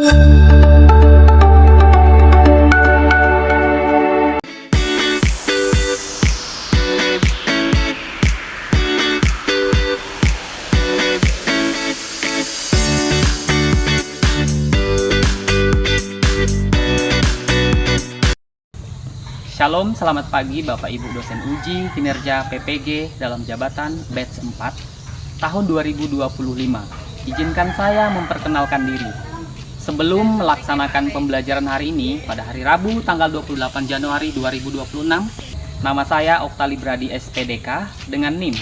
Shalom, selamat pagi Bapak Ibu dosen uji kinerja PPG dalam jabatan batch 4 tahun 2025. Izinkan saya memperkenalkan diri. Sebelum melaksanakan pembelajaran hari ini pada hari Rabu tanggal 28 Januari 2026, nama saya Oktali Brady SPDK dengan NIM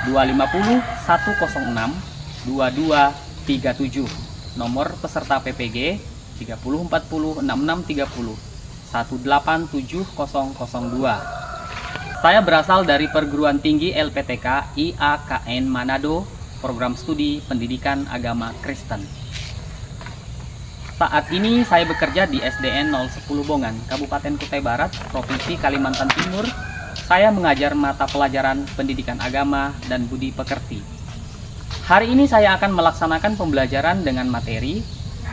250 106 2237. Nomor peserta PPG 3040 6630 1870002. Saya berasal dari Perguruan Tinggi LPTK IAKN Manado, Program Studi Pendidikan Agama Kristen. Saat ini saya bekerja di SDN 010 Bongan, Kabupaten Kutai Barat, Provinsi Kalimantan Timur. Saya mengajar mata pelajaran Pendidikan Agama dan Budi Pekerti. Hari ini saya akan melaksanakan pembelajaran dengan materi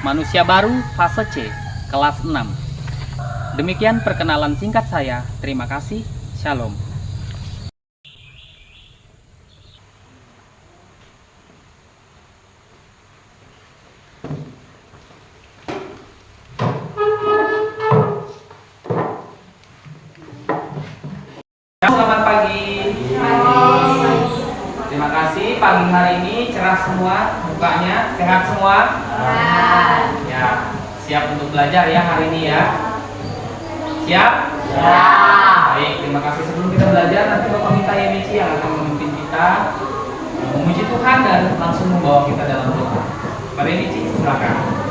Manusia Baru Fase C, kelas 6. Demikian perkenalan singkat saya. Terima kasih. Shalom. Selamat pagi. Terima kasih. Pagi hari ini cerah semua mukanya, sehat semua. Ya, siap untuk belajar ya hari ini ya. Siap? Ya. Baik, terima kasih. Sebelum kita belajar, nanti Bapak minta Yemichi yang akan memimpin kita memuji Tuhan dan langsung membawa kita dalam doa. Pak Yemichi, silakan.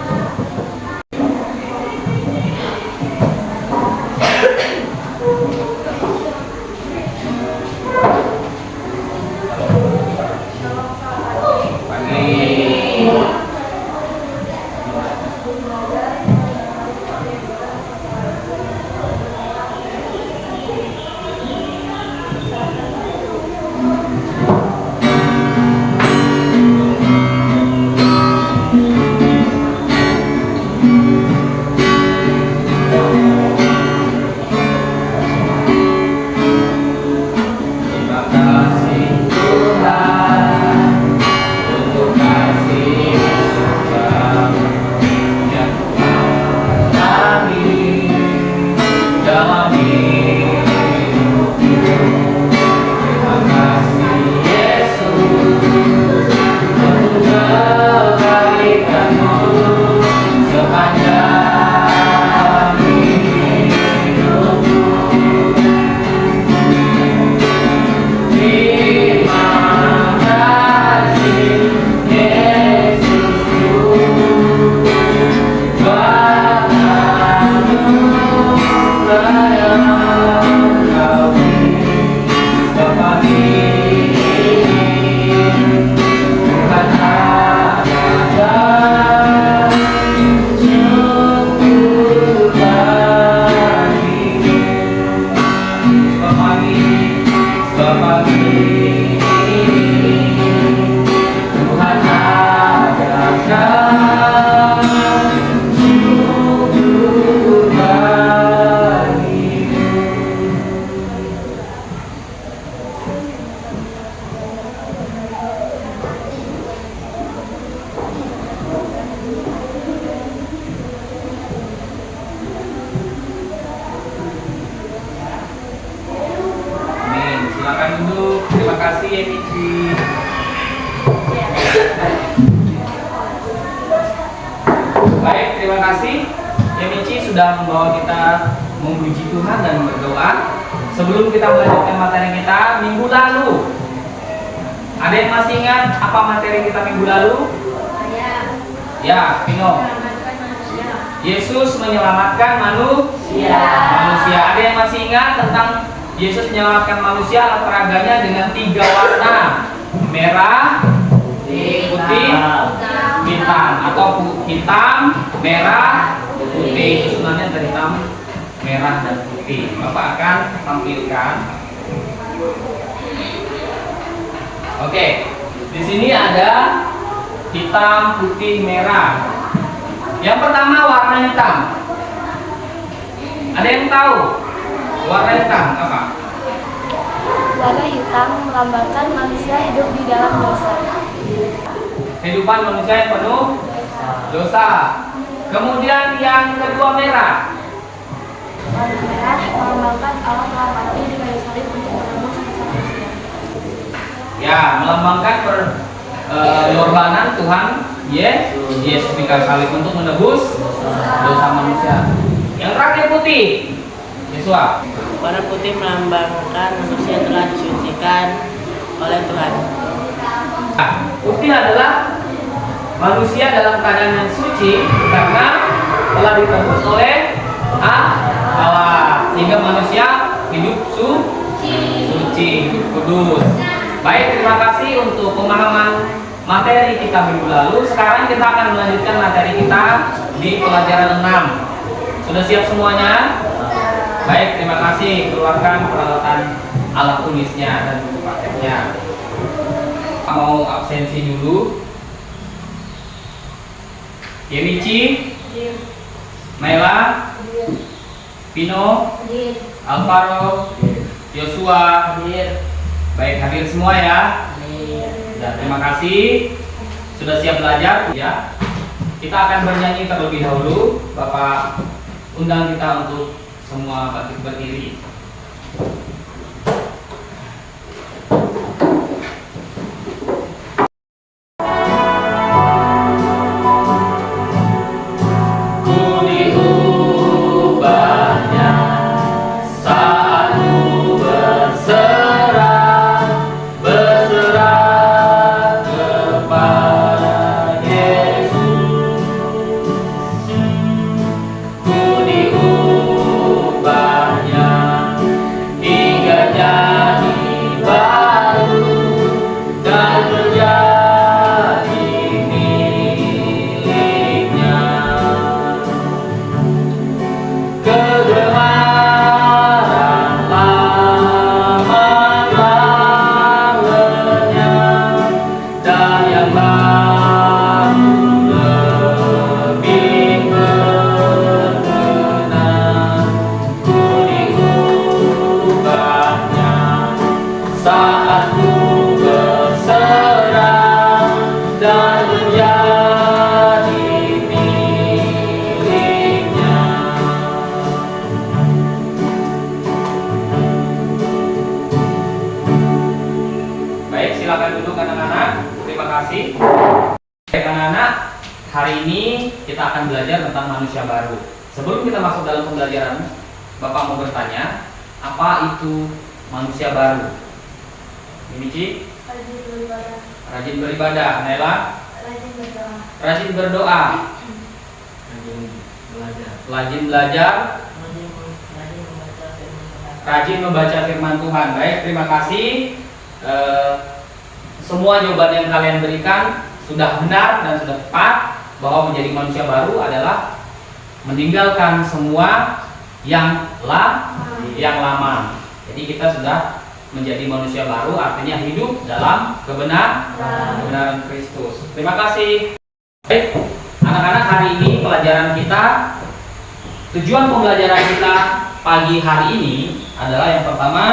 Silakan duduk. Terima kasih Yemichi. Baik, terima kasih Yemichi sudah membawa kita memuji Tuhan dan berdoa. Sebelum kita melanjutkan materi kita minggu lalu, ada yang masih ingat apa materi kita minggu lalu? Ya, Pino. Yesus menyelamatkan manusia. Ada yang masih ingat tentang Yesus menyelamatkan manusia alat peraganya dengan 3 warna, merah, putih, hitam, atau hitam, merah, putih. Susunannya dari hitam, merah, dan putih. Bapak akan tampilkan. Oke, di sini ada hitam, putih, merah. Yang pertama warna hitam. Ada yang tahu warna hitam apa? Warna hitam melambangkan manusia hidup di dalam dosa. Kehidupan manusia yang penuh dosa. Kemudian yang kedua merah. Warna merah melambangkan Allah telah mati di kayu salib untuk menebus dosa manusia. Ya, melambangkan pengorbanan Tuhan Yesus di kayu salib untuk menebus dosa manusia. Yang terakhir putih. Yesua. Warna putih melambangkan manusia telah disucikan oleh Tuhan. Nah, putih adalah manusia dalam keadaan yang suci karena telah ditebus oleh Allah, sehingga manusia hidup suci, kudus. Baik, terima kasih untuk pemahaman materi kita minggu lalu. Sekarang kita akan melanjutkan materi kita di pelajaran 6. Sudah siap semuanya? Baik, terima kasih. Keluarkan peralatan alat tulisnya dan buku prakteknya. Mau absensi dulu. Yemichi, Naila, Pino, Alvaro, Yosua, baik, hadir semua ya. Ya, terima kasih sudah siap belajar ya. Kita akan bernyanyi terlebih dahulu. Bapak undang kita untuk semua bangkit berdiri. Hari ini kita akan belajar tentang manusia baru. Sebelum kita masuk dalam pembelajaran, Bapak mau bertanya, apa itu manusia baru? Mimici? Rajin beribadah. Rajin beribadah. Nela? Rajin berdoa. Rajin berdoa. Rajin belajar. Rajin membaca firman Tuhan. Baik, terima kasih. Semua jawaban yang kalian berikan sudah benar dan sudah tepat, bahwa menjadi manusia baru adalah meninggalkan semua yang lama. Jadi kita sudah menjadi manusia baru, artinya hidup dalam kebenaran Kristus. Terima kasih. Baik, anak-anak, hari ini pelajaran kita, tujuan pembelajaran kita pagi hari ini adalah yang pertama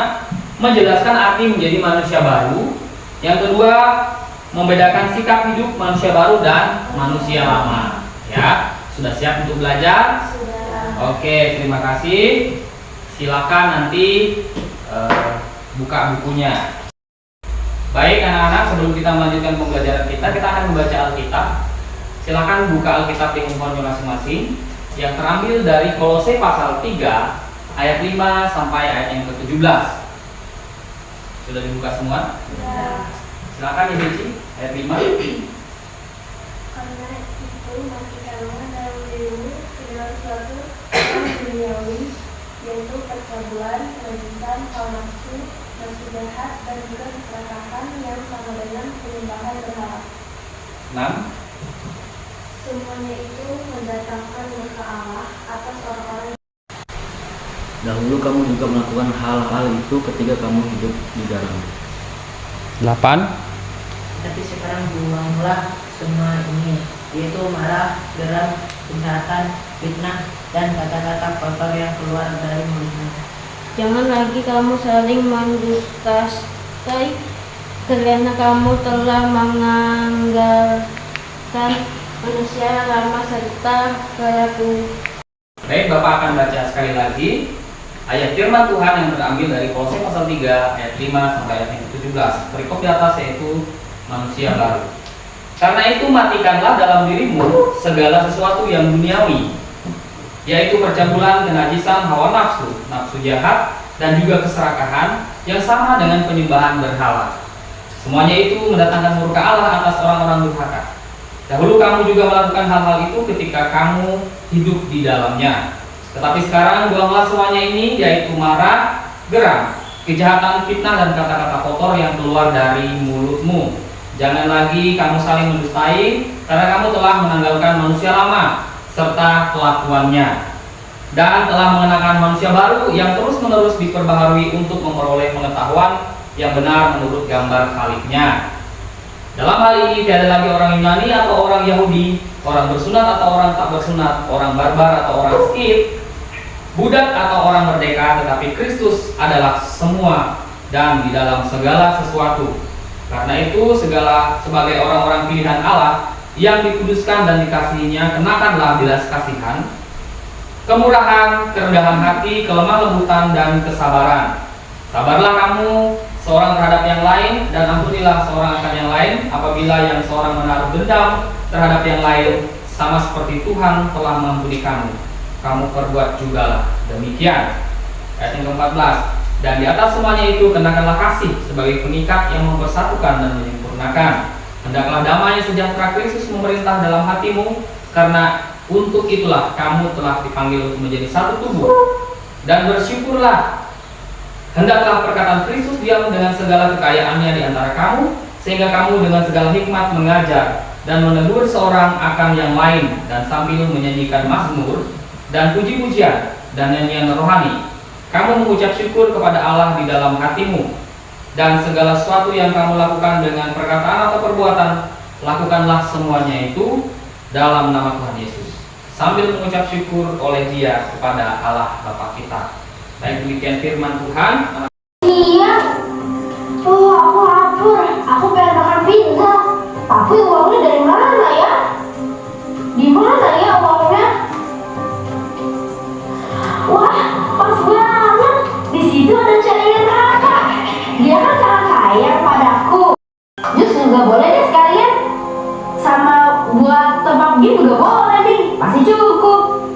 menjelaskan arti menjadi manusia baru, yang kedua membedakan sikap hidup manusia baru dan manusia lama. Ya, sudah siap untuk belajar? Sudah. Oke, terima kasih. Silakan nanti buka bukunya. Baik anak-anak, sebelum kita melanjutkan pembelajaran kita akan membaca Alkitab. Silakan buka Alkitab di handphone masing-masing yang terambil dari Kolose pasal 3 ayat 5 sampai ayat yang ke-17. Sudah dibuka semua? Ya. Silakan Ibu ayat 5. Karena itu matikanlah dalam dirimu segala sesuatu yang duniawi, yaitu percabulan, kenajisan, hawa nafsu, nafsu jahat, dan juga keserakahan yang sama dengan penyembahan berhala. 6. Semuanya itu mendatangkan murka Allah atas orang-orang. Dahulu kamu juga melakukan hal-hal itu ketika kamu hidup di dalam. 8. Tapi sekarang buanglah semua ini: yaitu marah, geram, kejahatan, fitnah, dan kata-kata kotor yang keluar dari mulutmu. Jangan lagi kamu saling mendustai, karena kamu telah menanggalkan manusia lama serta kelakuan. Baik, Bapak akan baca sekali lagi ayat firman Tuhan yang terambil dari Kolose pasal 3 ayat 5 sampai ayat yang ke-17. Perikop di atas yaitu manusia baru. Karena itu matikanlah dalam dirimu segala sesuatu yang duniawi, yaitu percabulan, kenajisan, hawa nafsu, nafsu jahat, dan juga keserakahan yang sama dengan penyembahan berhala. Semuanya itu mendatangkan murka Allah atas orang-orang durhaka. Dahulu kamu juga melakukan hal-hal itu ketika kamu hidup di dalamnya. Tetapi sekarang buanglah semuanya ini, yaitu marah, geram, kejahatan, fitnah, dan kata-kata kotor yang keluar dari mulutmu. Jangan lagi kamu saling mendustai, karena kamu telah menanggalkan manusia lama serta kelakuannya, dan telah mengenakan manusia baru yang terus-menerus diperbaharui untuk memperoleh pengetahuan yang benar menurut gambar Khaliknya. Dalam hal ini tiada lagi orang Yunani atau orang Yahudi, orang bersunat atau orang tak bersunat, orang barbar atau orang Skit, budak atau orang merdeka, tetapi Kristus adalah semua dan di dalam segala sesuatu. Karena itu segala sebagai orang-orang pilihan Allah yang dikuduskan dan dikasihinya, kenakanlah belas kasihan, kemurahan, kerendahan hati, kelemah lembutan, dan kesabaran. Sabarlah kamu seorang terhadap yang lain, dan ampunilah seorang akan yang lain apabila yang seorang menaruh dendam terhadap yang lain, sama seperti Tuhan telah mengampuni kamu. Kamu perbuat jugalah demikian. Ayat yang ke-14. Dan di atas semuanya itu kenakanlah kasih sebagai pengikat yang mempersatukan dan menyempurnakan. Hendaklah damai sejahtera Kristus memerintah dalam hatimu, karena untuk itulah kamu telah dipanggil untuk menjadi satu tubuh. Dan bersyukurlah. Hendaklah perkataan Kristus diam dengan segala kekayaannya di antara kamu, sehingga kamu dengan segala hikmat mengajar dan menegur seorang akan yang lain, dan sambil menyanyikan mazmur dan puji-pujian dan nyanyian rohani, kamu mengucap syukur kepada Allah di dalam hatimu. Dan segala sesuatu yang kamu lakukan dengan perkataan atau perbuatan, lakukanlah semuanya itu dalam nama Tuhan Yesus, sambil mengucap syukur oleh Dia kepada Allah Bapa kita. Baik, demikian firman Tuhan. Iya, aku lapar. Aku pengen makan pizza. Tapi uangnya dari mana ya? Di mana ya uangnya? Wah, pas banget. Di situ ada cairan kakak. Dia kan sangat sayang padaku. Jus juga boleh deh sekalian. Sama buat tempat game juga boleh nih. Pasti cukup.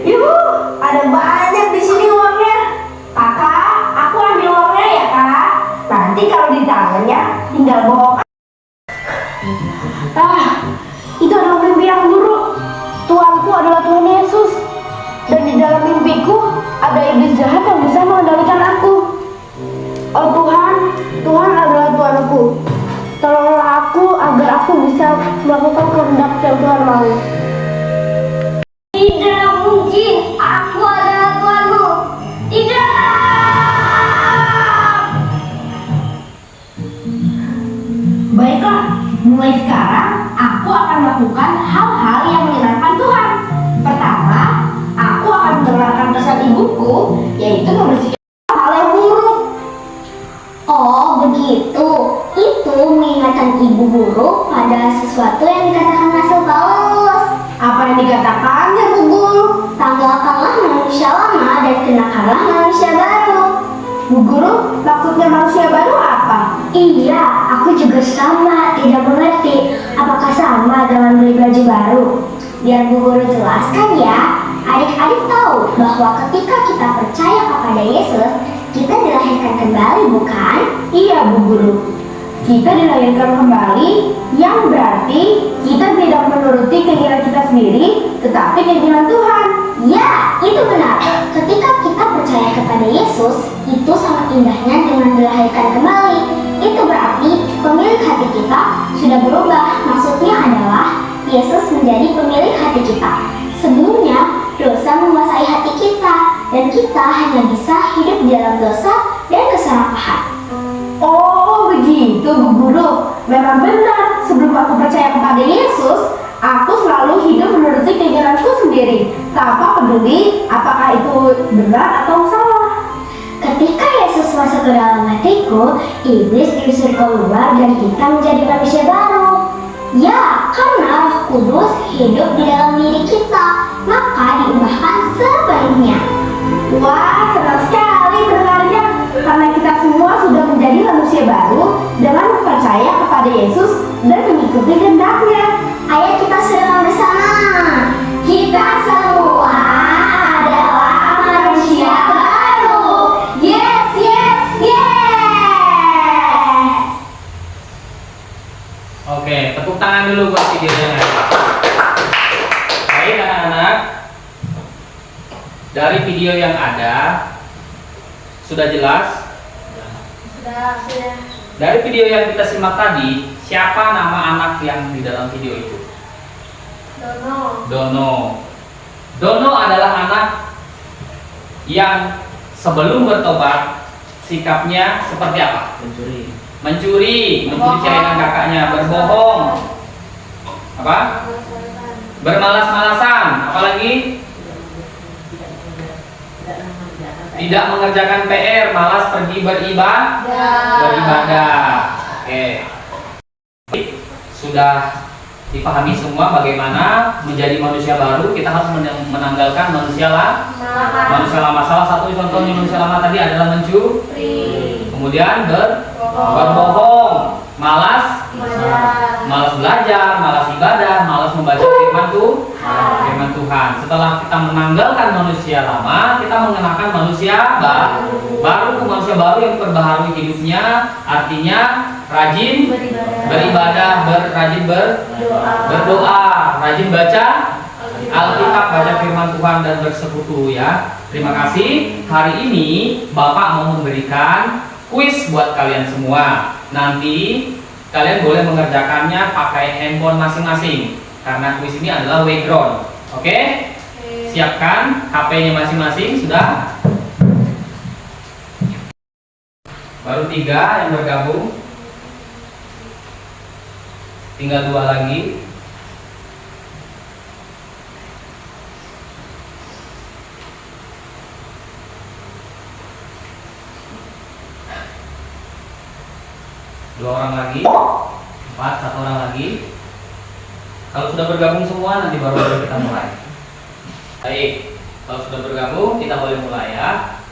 Yuh, ada banyak di sini uangnya. Kakak, aku ambil uangnya ya kak. Nanti kalau ditanya tinggal bohong. Itu adalah mimpi yang buruk. Tuanku adalah Tuhan Yesus, dan di dalam mimpiku ada iblis jahat yang bisa mengendalikan aku. Oh Tuhan, Tuhan adalah Tuanku. Tolonglah aku agar aku bisa melakukan kehendak yang Tuhan mau. Tidak mungkin, aku adalah Tuanmu. Tidak. Baiklah, mulai sekarang aku akan melakukan hal-hal yang menyenangkan Tuhan. Pertama, aku akan mendengarkan pesan ibuku, yaitu membersihkan hal yang buruk. Oh begitu, itu mengingatkan ibu guru pada sesuatu yang dikatakan Rasul Paulus. Apa yang dikatakannya Bu Guru? Tanggalkanlah manusia lama dan kenakanlah manusia baru. Bu Guru, maksudnya manusia baru apa? Iya, aku juga sama, tidak mengerti. Apakah sama dengan beli baju baru? Biar Bu Guru jelaskan ya. Adik-adik tahu bahwa ketika kita percaya kepada Yesus, kita dilahirkan kembali, bukan? Iya, Bu Guru. Kita dilahirkan kembali, yang berarti kita tidak menuruti keinginan kita sendiri, tetapi keinginan Tuhan. Ya, itu benar. Ketika kita percaya kepada Yesus, itu sangat indahnya dengan dilahirkan kembali. Itu berarti pemilik hati kita sudah berubah. Maksudnya adalah Yesus menjadi pemilik hati kita. Sebelumnya, dosa menguasai hati kita, dan kita hanya bisa hidup di dalam dosa dan keserakahan. Oh begitu Bu Guru, memang benar. Sebelum aku percaya kepada Yesus, sendiri tanpa peduli apakah itu benar atau salah. Ketika Yesus masuk ke dalam hatiku, iblis diusir keluar dan kita menjadi manusia baru. Ya, karena Roh Kudus hidup di dalam diri kita, maka diubahkan sebaliknya. Wah, senang sekali mendengarnya karena kita semua sudah menjadi manusia baru dengan percaya kepada Yesus dan mengikuti kehendak-Nya. Ayo kita seruan bersama. Kita semua adalah manusia baru. Yes, yes, yes. Oke, tepuk tangan dulu buat videonya. Baik anak-anak, dari video yang ada sudah jelas? Sudah. Dari video yang kita simak tadi, siapa nama anak yang di dalam video itu? Dono. Dono adalah anak yang sebelum bertobat sikapnya seperti apa? Mencuri celengan kakaknya, berbohong, apa? Bermalas-malasan, apalagi tidak mengerjakan PR, malas pergi beribadah. Oke. Sudah dipahami semua bagaimana menjadi manusia baru. Kita harus menanggalkan manusia lama. Salah satu contohnya manusia lama tadi adalah mencuri, kemudian berbohong, malas belajar, malas ibadah, malas membaca firman Tuhan. Setelah kita menanggalkan manusia lama, kita mengenakan manusia baru yang perbaharui hidupnya, artinya rajin beribadah, rajin berdoa, rajin baca Alkitab, baca firman Tuhan dan bersekutu ya. Terima kasih. Hari ini Bapak mau memberikan kuis buat kalian semua. Nanti kalian boleh mengerjakannya pakai handphone masing-masing karena kuis ini adalah background. Oke? Siapkan HP-nya masing-masing. Sudah? Baru 3 yang bergabung. Tinggal 2 lagi. Dua orang lagi, 4, 1 orang lagi. Kalau sudah bergabung semua nanti baru boleh kita mulai. Baik, kalau sudah bergabung kita boleh mulai ya.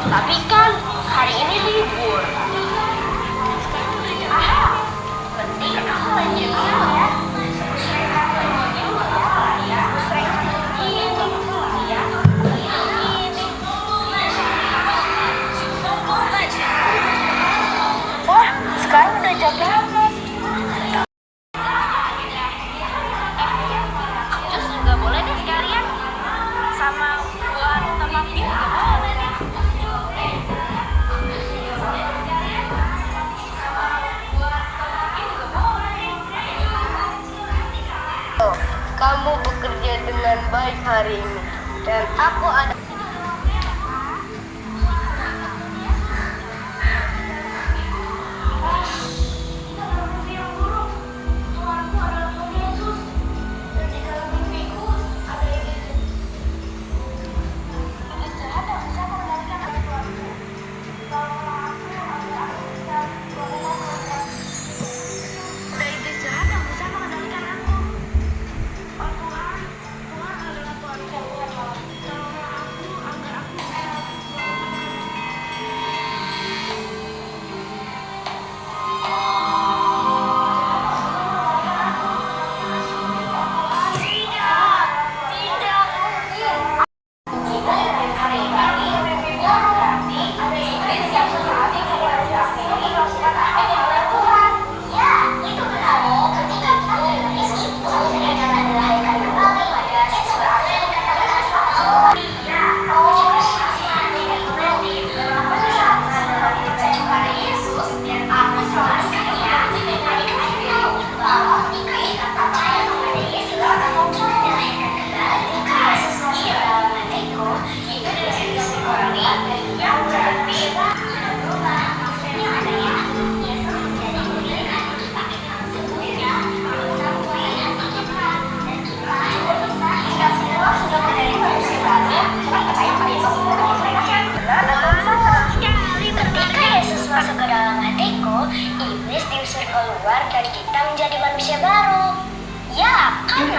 Tapi kan hari ini libur. Penting aku main dulu ya. Wah, sekarang udah jam berapa? Jus juga boleh deh sekalian. Sama buat teman kita boleh deh. Kamu bekerja dengan baik hari ini dan aku ada.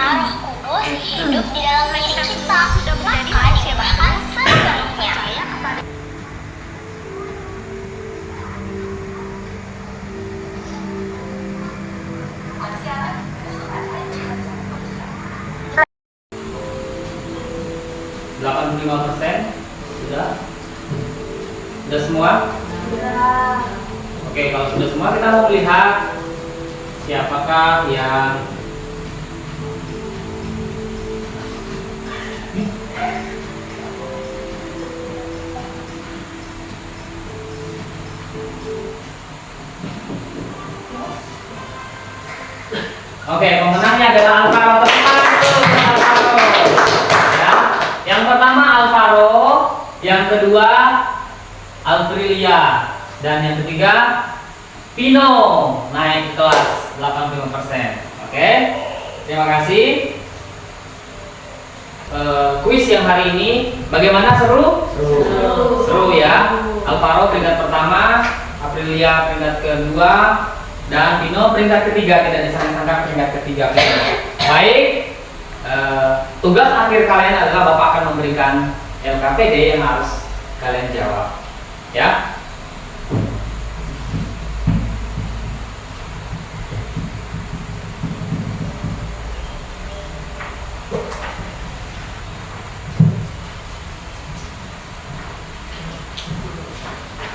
Roh Kudus hidup di dalam diri kita, maka diserahkan segalanya. 85% sudah? Sudah semua? Sudah. Oke, kalau sudah semua kita mau lihat siapakah yang Oke, pemenangnya adalah Alvaro. Tepuk tangan dulu untuk Alvaro. Ya. Yang pertama Alvaro, yang kedua Alprilia, dan yang ketiga Pino naik ke kelas 85%. Oke, terima kasih. Kuis yang hari ini bagaimana, seru? Seru ya. Alvaro peringkat pertama, Aprilia peringkat kedua, dan Pino peringkat ketiga. Tidak disangka-sangka peringkat ketiga. Baik, tugas akhir kalian adalah Bapak akan memberikan LKPD yang harus kalian jawab, ya.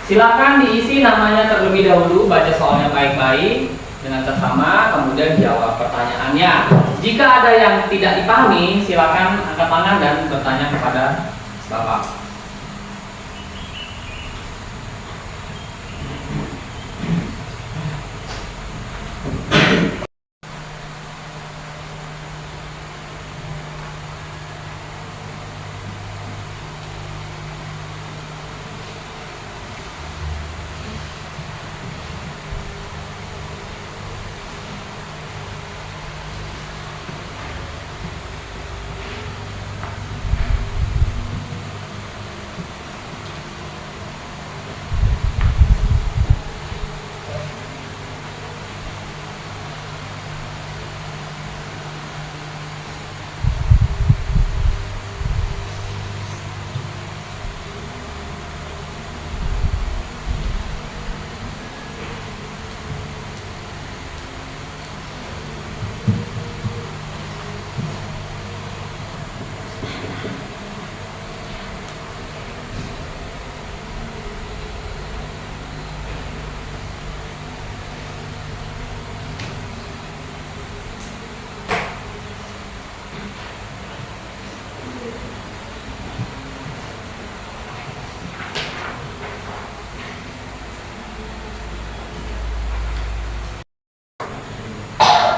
Silakan diisi namanya terlebih dahulu, baca soalnya baik-baik dengan seksama, kemudian jawab pertanyaannya. Jika ada yang tidak dipahami, silakan angkat tangan dan bertanya kepada Bapak.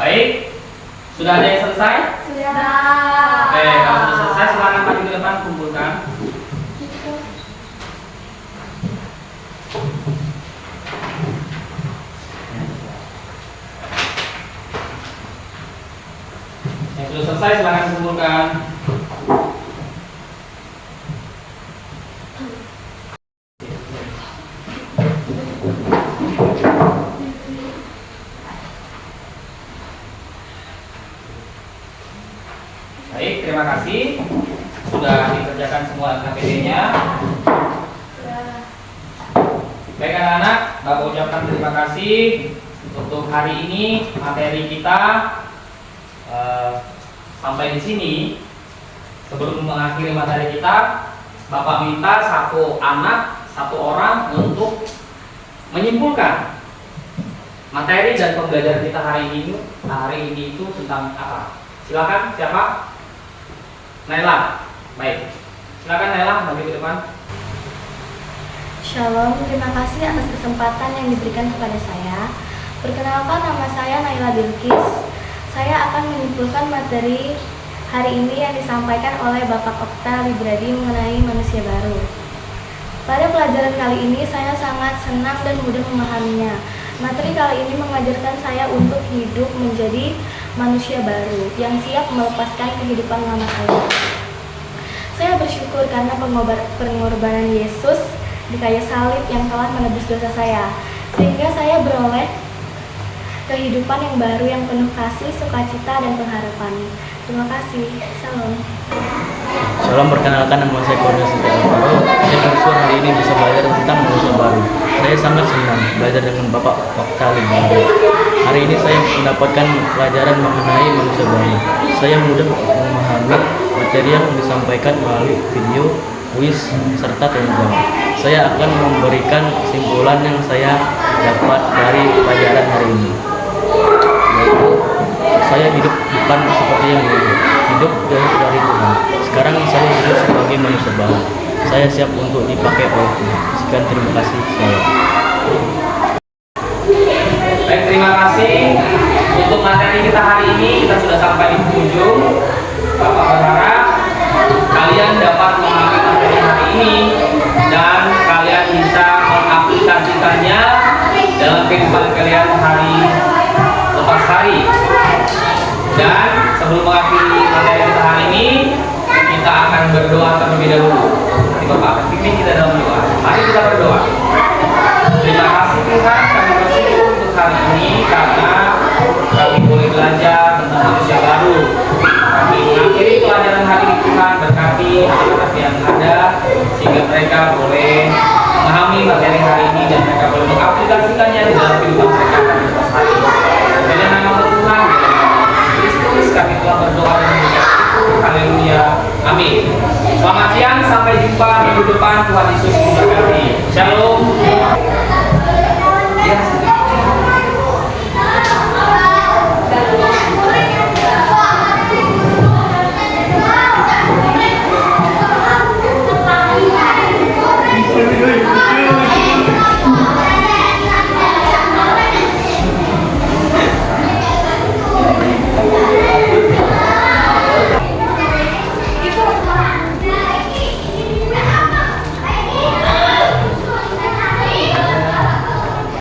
Baik, sudah ada yang selesai? Sudah. Oke, kalau sudah selesai silakan maju ke depan, kumpulkan. Yang sudah selesai silakan kumpulkan. Baik, terima kasih sudah dikerjakan semua LKPD-nya. Baik anak-anak, Bapak ucapkan terima kasih untuk hari ini. Materi kita sampai di sini. Sebelum mengakhiri materi kita, Bapak minta satu orang untuk menyimpulkan materi dan pembelajaran kita hari ini itu tentang apa? Silakan, siapa? Naila. Baik. Silakan Naila, maju ke depan. Shalom, terima kasih atas kesempatan yang diberikan kepada saya. Perkenalkan, nama saya Naila Bilkis. Saya akan menyimpulkan materi hari ini yang disampaikan oleh Bapak Okta Libradi mengenai manusia baru. Pada pelajaran kali ini saya sangat senang dan mudah memahaminya. Materi kali ini mengajarkan saya untuk hidup menjadi manusia baru yang siap melepaskan kehidupan lama saya. Saya bersyukur karena pengorbanan Yesus di kayu salib yang telah menebus dosa saya, sehingga saya beroleh kehidupan yang baru yang penuh kasih, sukacita, dan pengharapan. Terima kasih. Salam. Salam, perkenalkan nama saya Cornelius Alvaro. Saya bersyukur hari ini bisa belajar tentang manusia baru. Saya sangat senang belajar dengan Bapak Faktali. Hari ini saya mendapatkan pelajaran mengenai manusia baru. Saya mudah memahami materi yang disampaikan melalui video, kuis, serta tanya jawab. Saya akan memberikan kesimpulan yang saya dapat dari pelajaran hari ini. Yaitu, saya hidup bukan seperti yang dulu, hidup jauh dari Tuhan. Sekarang saya hidup sebagai manusia baru. Saya siap untuk dipakai oleh Tuhan. Sekian, terima kasih saya. Baik, terima kasih. Untuk materi kita hari ini kita sudah sampai di penghujung. Bapak berharap kalian dapat memahami materi hari ini dan kalian bisa mengaplikasikannya dalam kehidupan kalian hari lepas hari. Dan sebelum mengakhiri materi kita hari ini, kita akan berdoa terlebih dahulu. Nanti Bapak akan pimpin kita dalam doa. Mari kita berdoa. Terima kasih Tuhan, kami bersyukur untuk hari ini karena kami boleh belajar tentang manusia baru. Kami mengakhiri pelajaran hari ini, Tuhan, berkati anak-anak yang ada sehingga mereka boleh memahami materi hari ini dan mereka boleh mengaplikasikannya di dalam kehidupan mereka pada lepas hari. Dalam nama Tuhan, Kristus, kami telah berdoa dan mengucap syukur. Haleluya. Amin. Selamat siang, sampai jumpa minggu depan. Tuhan Yesus memberkati. Shalom.